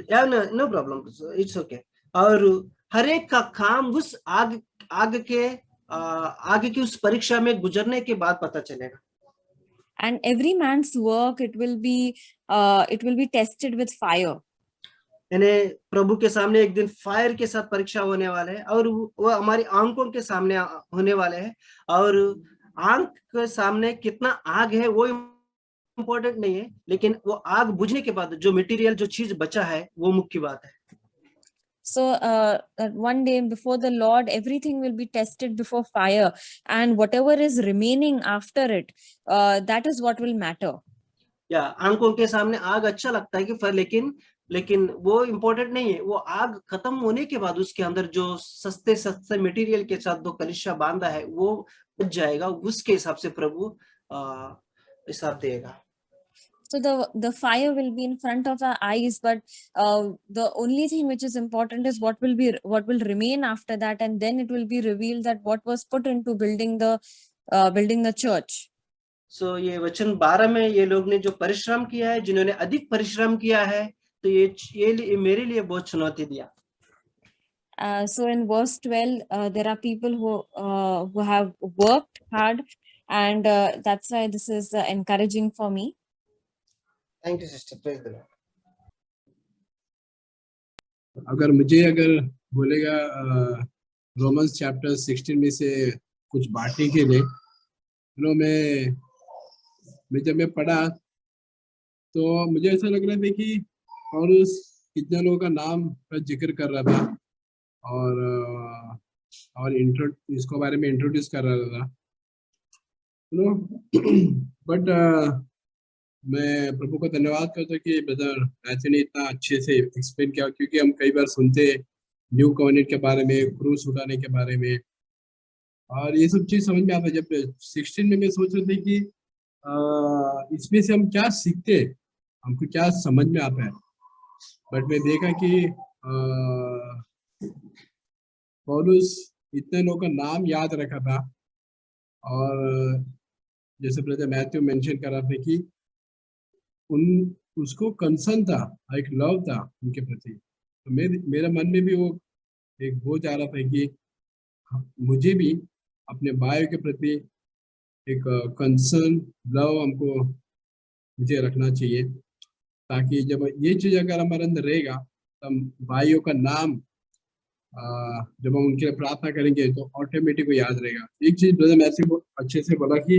Yeah, no problem. It's okay. और हर एक का काम उस आग की उस परीक्षा में गुजरने के बाद पता चलेगा। And every man's work, it will be tested with fire. यानी प्रभु के सामने एक दिन फायर के साथ परीक्षा होने वाला है और वो हमारी आंखों के सामने होने वाले है। और आंख के सामने कितना आग है वो इम्पोर्टेंट नहीं है, लेकिन वो आग बुझने के बाद जो मटेरियल जो चीज बचा है वो मुख्य बात है। So one day before the Lord, everything will be tested before fire, and whatever is remaining after it, that is what will matter. या आंखों के सामने आग अच्छा लगता है कि फिर लेकिन वो इम्पोर्टेंट नहीं है। वो आग खत्म होने के बाद उसके अंदर जो सस्ते मटेरियल के साथ दो कलिशा बांधा है वो बुझ जाएगा, उसके हिसाब से प्रभु हिसाब देगा। So the fire will be in front of our eyes, but the only thing which is important is what will remain after that, and then it will be revealed that what was put into building the church. So ये वचन 12 में ये लोग ने जो परिश्रम किया है, जिन्होंने अधिक परिश्रम किया है, तो ये मेरे लिए बहुत चुनौती दिया। So in verse 12, there are people who have worked hard, and that's why this is encouraging for me. Thank you, sister. Praise the Lord. अगर बोलेगा रोमन्स चैप्टर 16 में से कुछ बांटने के लिए, मैं जब मैं पढ़ा तो मुझे ऐसा लग रहा था कि पौलुस कितने लोगों का नाम का जिक्र कर रहा था और इसको बारे में इंट्रोड्यूस कर रहा था, बट मैं प्रभु को धन्यवाद करता हूँ कि ब्रदर मैथ्यू ने इतना अच्छे से एक्सप्लेन किया, क्योंकि हम कई बार सुनते न्यू कॉवेनेंट के बारे में, क्रूस उठाने के बारे में, और ये सब चीज समझ में आता है। जब 16 में मैं सोच रहे थे कि इसमें से हम क्या सीखते, हमको क्या समझ में आता है, बट मैं देखा कि पौलुस इतने लोगों का नाम याद रखा था, और जैसे ब्रदर मैथ्यू मेंशन कर रहा था कि उसको कंसर्न था, एक लव था उनके प्रति। तो मेरे मन में भी वो एक बोझ आ रहा था कि मुझे भी अपने भाइयों के प्रति एक कंसर्न लव मुझे रखना चाहिए, ताकि जब ये चीज अगर हमारे अंदर रहेगा तब भाइयों का नाम जब हम उनके लिए प्रार्थना करेंगे तो ऑटोमेटिक याद रहेगा। एक चीज ब्रदर मैथ्यू अच्छे से बोला कि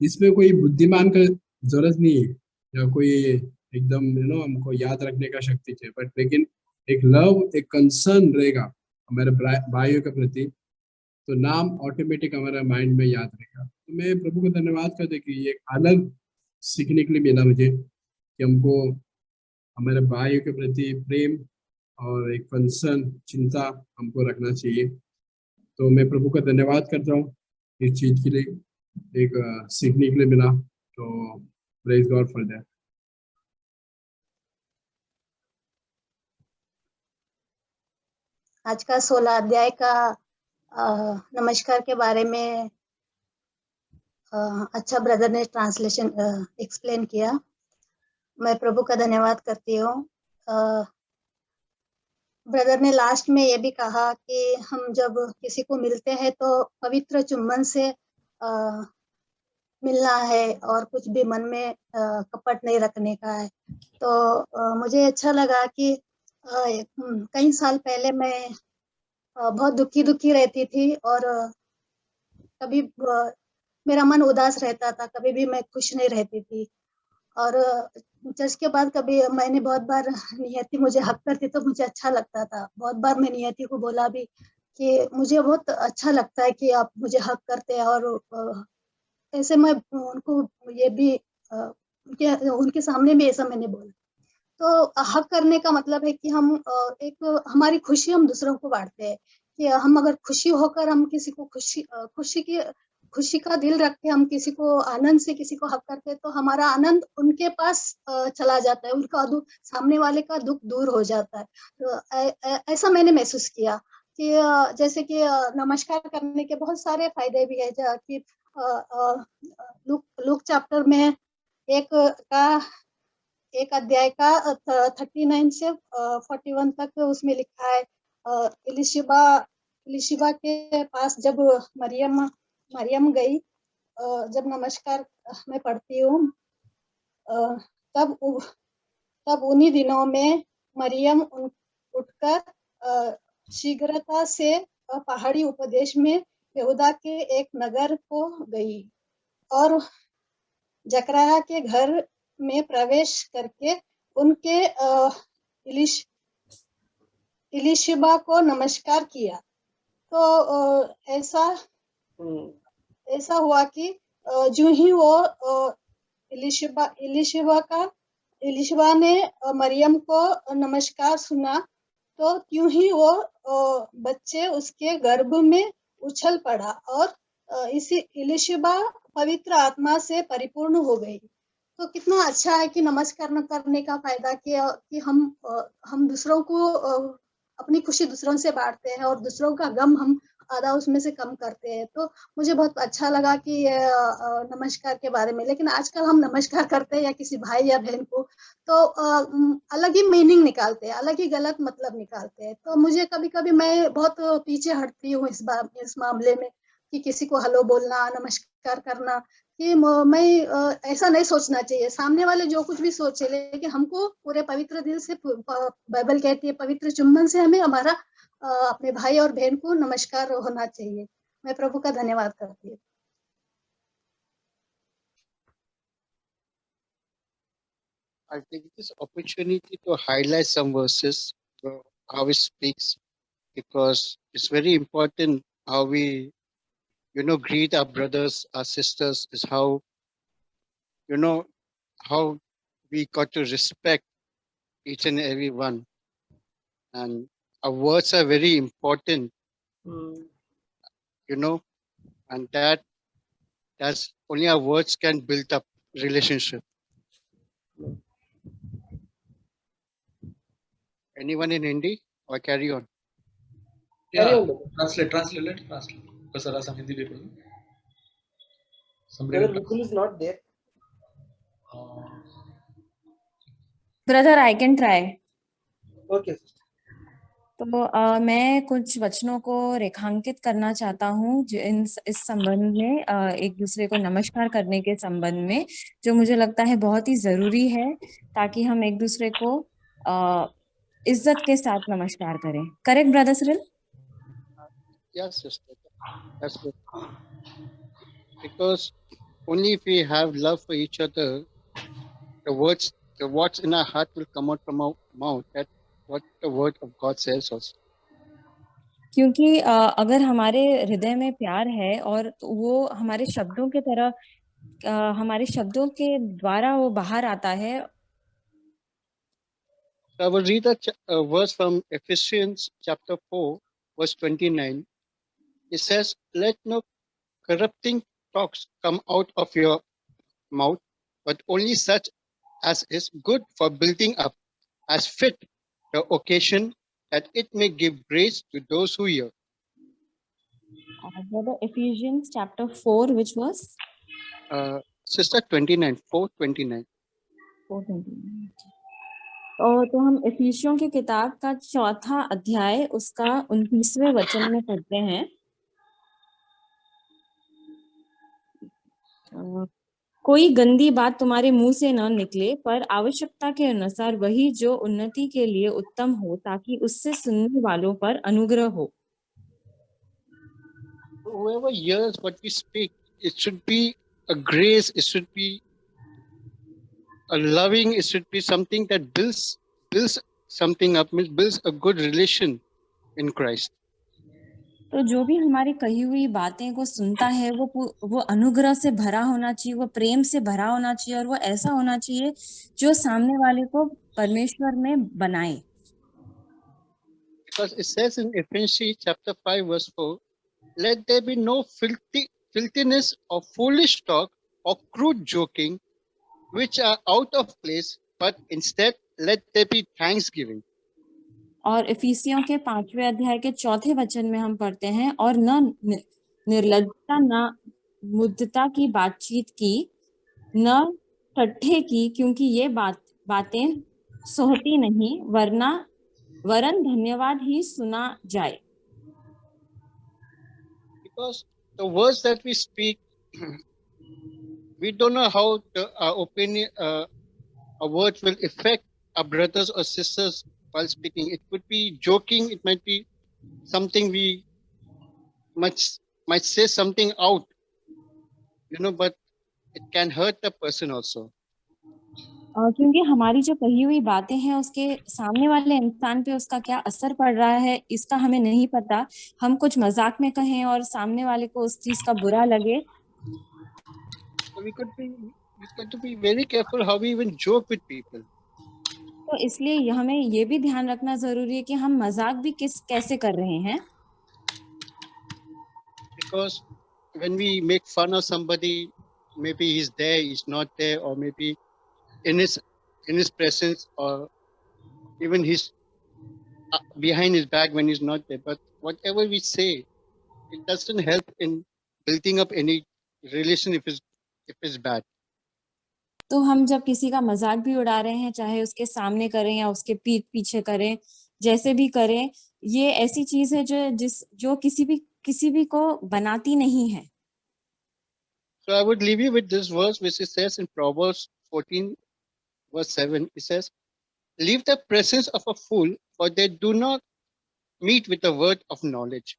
इसमें कोई बुद्धिमान का जरूरत नहीं है या कोई एकदम हमको याद रखने का शक्ति चाहिए, बट लेकिन एक लव, एक कंसर्न रहेगा हमारे भाइयों के प्रति, तो नाम ऑटोमेटिक हमारे माइंड में याद रहेगा। तो मैं प्रभु को धन्यवाद करते कि ये अलग सीखने के लिए मिला मुझे कि हमको हमारे भाइयों के प्रति प्रेम और एक कंसर्न, चिंता हमको रखना चाहिए। तो मैं प्रभु का धन्यवाद करता हूँ इस चीज के लिए, एक सीखने के लिए मिला, तो प्रेज गॉड फॉर दैट। आज का 16 अध्याय का नमस्कार के बारे में अच्छा ब्रदर ने ट्रांसलेशन एक्सप्लेन किया। मैं प्रभु का धन्यवाद करती हूँ। ब्रदर ने लास्ट में ये भी कहा कि हम जब किसी को मिलते हैं तो पवित्र चुम्बन से मिलना है और कुछ भी मन में कपट नहीं रखने का है। तो मुझे अच्छा लगा कि कई साल पहले मैं बहुत दुखी रहती थी और कभी मेरा मन उदास रहता था, कभी भी मैं खुश नहीं रहती थी। और चर्च के बाद कभी मैंने बहुत बार नियति मुझे हक करती तो मुझे अच्छा लगता था। बहुत बार मैं नियति को बोला भी कि मुझे बहुत अच्छा लगता है कि आप मुझे हक करते हैं, और ऐसे मैं उनको ये भी उनके सामने भी ऐसा मैंने बोला। तो हक करने का मतलब है कि हम एक हमारी खुशी हम दूसरों को बांटते हैं, कि हम अगर खुशी होकर हम किसी को खुशी की खुशी का दिल रख के हम किसी को आनंद से किसी को हक करते हैं तो हमारा आनंद उनके पास चला जाता है, उनका दुख, सामने वाले का दुख दूर हो जाता है। तो ऐसा मैंने महसूस किया कि जैसे कि नमस्कार करने के बहुत सारे फायदे भी है, कि लुक चैप्टर में एक अध्याय का 39 से 41 तक उसमें लिखा है, इलिशिबा के पास जब मरियम गई, जब नमस्कार मैं पढ़ती हूँ, तब उन्हीं दिनों में मरियम उठकर शीघ्रता से पहाड़ी उपदेश में यहूदा के एक नगर को गई और जकरया के घर में प्रवेश करके उनके इलिशिबा को नमस्कार किया। तो ऐसा हुआ कि जो ही वो इलिशिबा ने मरियम को नमस्कार सुना तो क्यों ही वो बच्चे उसके गर्भ में उछल पड़ा और इसी इलिशिबा पवित्र आत्मा से परिपूर्ण हो गई। तो कितना अच्छा है कि नमस्कार करने का फायदा कि हम दूसरों को अपनी खुशी दूसरों से बांटते हैं और दूसरों का गम हम आधा उसमें से कम करते हैं। तो मुझे बहुत अच्छा लगा कि नमस्कार के बारे में। लेकिन आजकल हम नमस्कार करते हैं या किसी भाई या बहन को तो अलग ही मीनिंग निकालते हैं, अलग ही गलत मतलब निकालते हैं। तो मुझे कभी-कभी मैं बहुत पीछे हटती हूँ इस मामले में कि किसी को हेलो बोलना, नमस्कार करना, कि मैं ऐसा नहीं सोचना चाहिए। सामने वाले जो कुछ भी सोचे, लेकिन हमको पूरे पवित्र दिल से, बाइबल कहती है पवित्र चुंबन से हमें हमारा अपने भाई और बहन को नमस्कार होना चाहिए। मैं प्रभु का धन्यवाद करती हूँ। I take this opportunity to highlight some verses, how it speaks, because it's very important how we, greet our brothers, our sisters, is how, how we got to respect each and every one. And our words are very important, and that's only our words can build up relationship. Anyone in Hindi or carry on? Yeah, translate, let translate. Because there are some Hindi people. Somebody Brother will Vipul is not there. Brother, I can try. Okay. तो मैं कुछ वचनों को रेखांकित करना चाहता हूँ जो इस संबंध में, एक दूसरे को नमस्कार करने के संबंध में, जो मुझे लगता है बहुत ही जरूरी है ताकि हम एक दूसरे को इज्जत के साथ नमस्कार करें। Correct brother Cyril? Yes, sister. That's good. Because only if we have love for each other, the words in our heart will come out from our mouth. That's what the word of God says also. क्योंकि अगर हमारे हृदय में प्यार है और वो हमारे शब्दों के तरह, हमारे शब्दों के द्वारा वो बाहर आता है। So I will read a verse from Ephesians chapter 4, verse 29. It says, "Let no corrupting talks come out of your mouth, but only such as is good for building up, as fit the occasion, that it may give grace to those who hear." Brother, Ephesians chapter 4, which was? Sister 29, 4:29. 4:29. तो हम इफिसियों की किताब का 4था अध्याय उसका 29वें वचन में पढ़ते हैं। कोई गंदी बात तुम्हारे मुंह से न निकले, पर आवश्यकता के अनुसार वही जो उन्नति के लिए उत्तम हो, ताकि उससे सुनने वालों पर अनुग्रह हो। Whoever hears what we speak, it should be a grace, it should be a loving, it should be something that builds something up, builds a good relation in Christ. तो जो भी हमारी कही हुई बातें को सुनता है वो अनुग्रह से भरा होना चाहिए, वो प्रेम से भरा होना चाहिए, और वो ऐसा होना चाहिए जो सामने वाले को परमेश्वर में बनाए। Because it says in Ephesians chapter 5 verse 4, "Let there be no filthy filthiness or foolish talk or crude joking, which are out of place, but instead let there be thanksgiving. और इफिसियों के 5वें अध्याय के 4थे वचन में हम पढ़ते हैं, और न निर्लज्जता, न मुद्दता की बातचीत की, न ठट्ठे की, क्योंकि ये बातें सोहती नहीं, वरन धन्यवाद ही सुना जाए. Because the words that we speak, we don't know how our opinion, our words will affect our brothers or sisters while speaking. It could be joking, it might be something we might say something out, but it can hurt the person also. क्योंकि हमारी जो कही हुई बातें हैं उसके सामने वाले इंसान पे उसका क्या असर पड़ रहा है इसका हमें नहीं पता. हम कुछ मजाक में कहें और सामने वाले को उस चीज का बुरा लगे. So we got to be very careful how we even joke with people. तो इसलिए हमें ये भी ध्यान रखना जरूरी है कि हम मजाक भी कैसे कर रहे हैं. Because when we make fun of somebody, maybe he's there, he's not there, or maybe in his presence, or even he's behind his back when he's not there. But whatever we say, it doesn't help in building up any relation if it's bad. तो हम जब किसी का मजाक भी उड़ा रहे हैं, चाहे उसके सामने करें या उसके पीठ पीछे करें, जैसे भी करें, ये ऐसी चीज है जो किसी भी को बनाती नहीं है. So I would leave you with this verse, which it says in Proverbs 14, verse 7. It says, "Leave the presence of a fool, for they do not meet with the word of knowledge."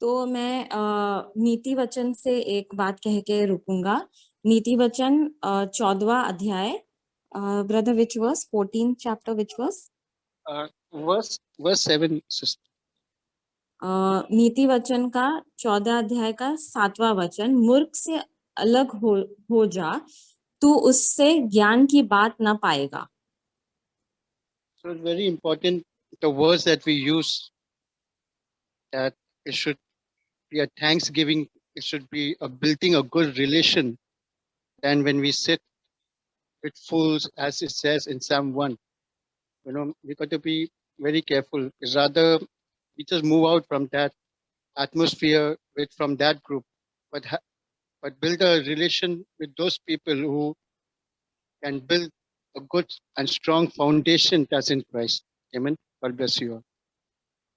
तो मैं नीति वचन से एक बात कह के रुकूंगा. नीति वचन 14वां अध्याय. Brother, which verse? 14th chapter, which verse? Verse 7, sister. नीति वचन का 14 अध्याय का 7वां वचन. मूर्ख से अलग हो जा, तू उससे ज्ञान की बात ना पाएगा. So it's very important, the words that we use, that it should be a thanksgiving, it should be a building a good relation. And when we sit with fools, as it says in Psalm 1, we got to be very careful. Rather, we just move out from that atmosphere from that group, but build a relation with those people who can build a good and strong foundation that's in Christ. Amen. God bless you all.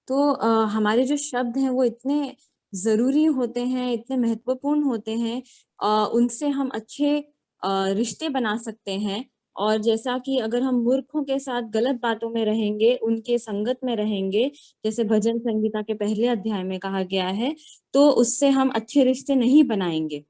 तो हमारे जो शब्द हैं वो इतने जरूरी होते हैं, इतने महत्वपूर्ण होते हैं, उनसे हम अच्छे रिश्ते बना सकते हैं. और जैसा कि अगर हम मूर्खों के साथ गलत बातों में रहेंगे, उनके संगत में रहेंगे, जैसे भजन संगीता के पहले अध्याय में कहा गया है, तो उससे हम अच्छे रिश्ते नहीं बनाएंगे.